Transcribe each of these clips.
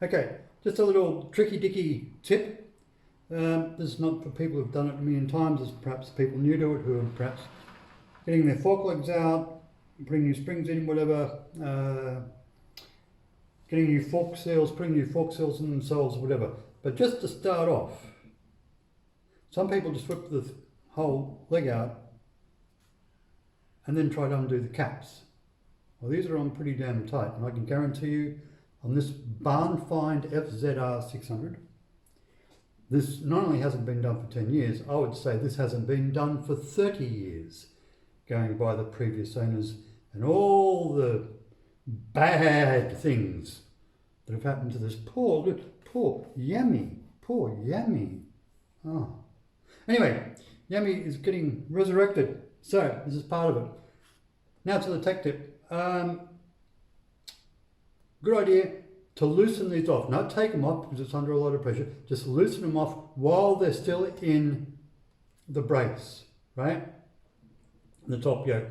Okay, just a little tricky dicky tip. This is not for people who've done it a million times. It's perhaps people new to it who are perhaps getting their fork legs out, putting new springs in, whatever, getting new fork seals, putting new fork seals in themselves, whatever. But just to start off, some people just whip the whole leg out and then try to undo the caps. Well, these are on pretty damn tight, and I can guarantee you on this barn find FZR600, this not only hasn't been done for 10 years, I would say this hasn't been done for 30 years, going by the previous owners and all the bad things that have happened to this poor Yami. Oh. Anyway, Yami is getting resurrected, so this is part of it. Now to the tech tip. Good idea to loosen these off. Not take them off because it's under a lot of pressure. Just loosen them off while they're still in the brace, right? The top yoke.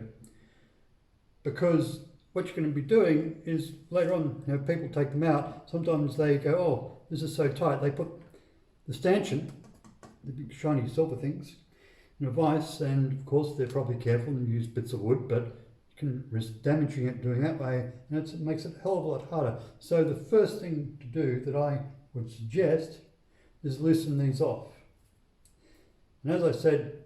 Because what you're going to be doing is later on, people take them out. Sometimes they go, oh, this is so tight. They put the stanchion, the big shiny silver things, in a vise, and of course they're probably careful and use bits of wood, but can risk damaging it doing that way, and it makes it a hell of a lot harder. So the first thing to do that I would suggest is loosen these off. And as I said,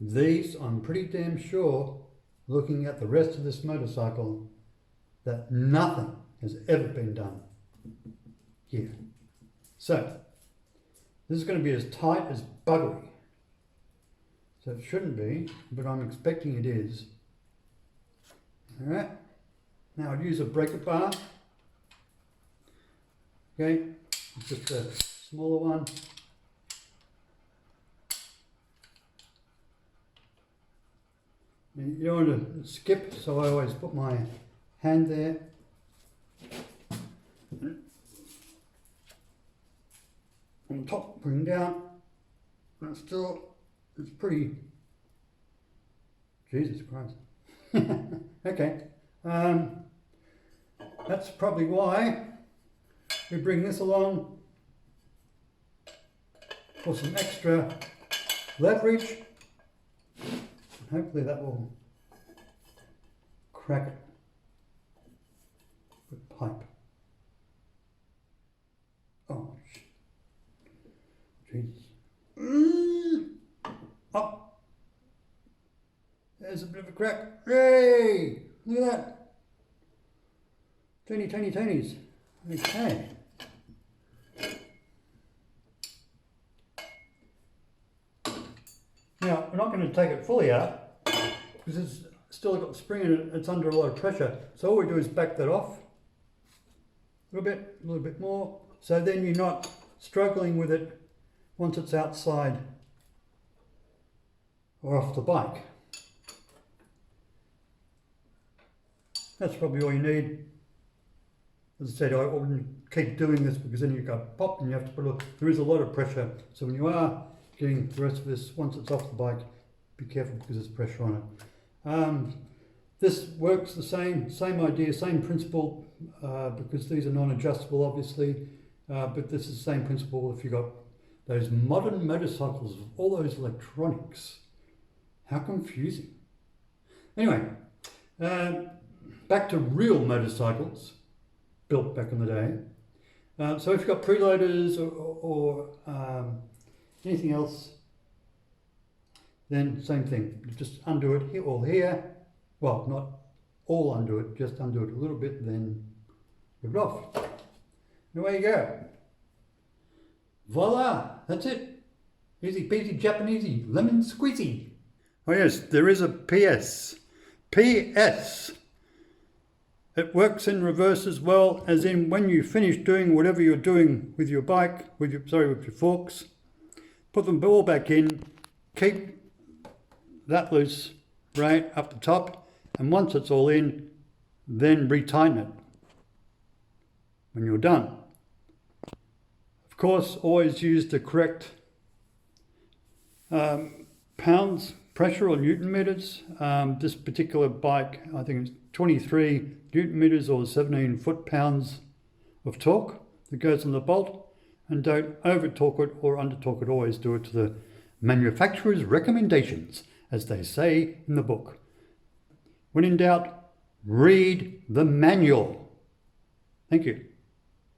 these, I'm pretty damn sure, looking at the rest of this motorcycle, that nothing has ever been done here. So this is going to be as tight as buggery. So it shouldn't be, but I'm expecting it is. Alright, now I'd use a breaker bar. Okay, it's just a smaller one. You don't want to skip, so I always put my hand there. On top, bring down. And it's pretty, Jesus Christ. Okay, that's probably why we bring this along for some extra leverage. Hopefully that will crack it with pipe. Oh, Jesus. Oh. There's a bit of a crack. Hey! Look at that. Teenies. Okay. Now, we're not going to take it fully out because it's still got the spring in it. It's under a lot of pressure. So all we do is back that off a little bit more. So then you're not struggling with it once it's outside or off the bike. That's probably all you need. As I said, I wouldn't keep doing this because then you go pop and you have to put there is a lot of pressure. So when you are getting the rest of this, once it's off the bike, be careful because there's pressure on it. This works the same idea, same principle, because these are non-adjustable obviously, but this is the same principle if you've got those modern motorcycles with all those electronics. How confusing. Anyway, back to real motorcycles built back in the day. So if you've got preloaders or anything else, then same thing. You just undo it here, all here. Well, not all undo it, just undo it a little bit, then rip it off. And away you go. Voila, that's it. Easy peasy Japanesey, lemon squeezy. Oh yes, there is a PS. PS. It works in reverse as well, as in when you finish doing whatever you're doing with your bike, with your forks, put them all back in, keep that loose right up the top, and once it's all in, then retighten it when you're done. Of course, always use the correct pounds, pressure or Newton meters. This particular bike, I think it's 23 Newton meters or 17 foot-pounds of torque that goes on the bolt, and don't over torque it or under torque it. Always do it to the manufacturer's recommendations, as they say in the book. When in doubt, read the manual. Thank you.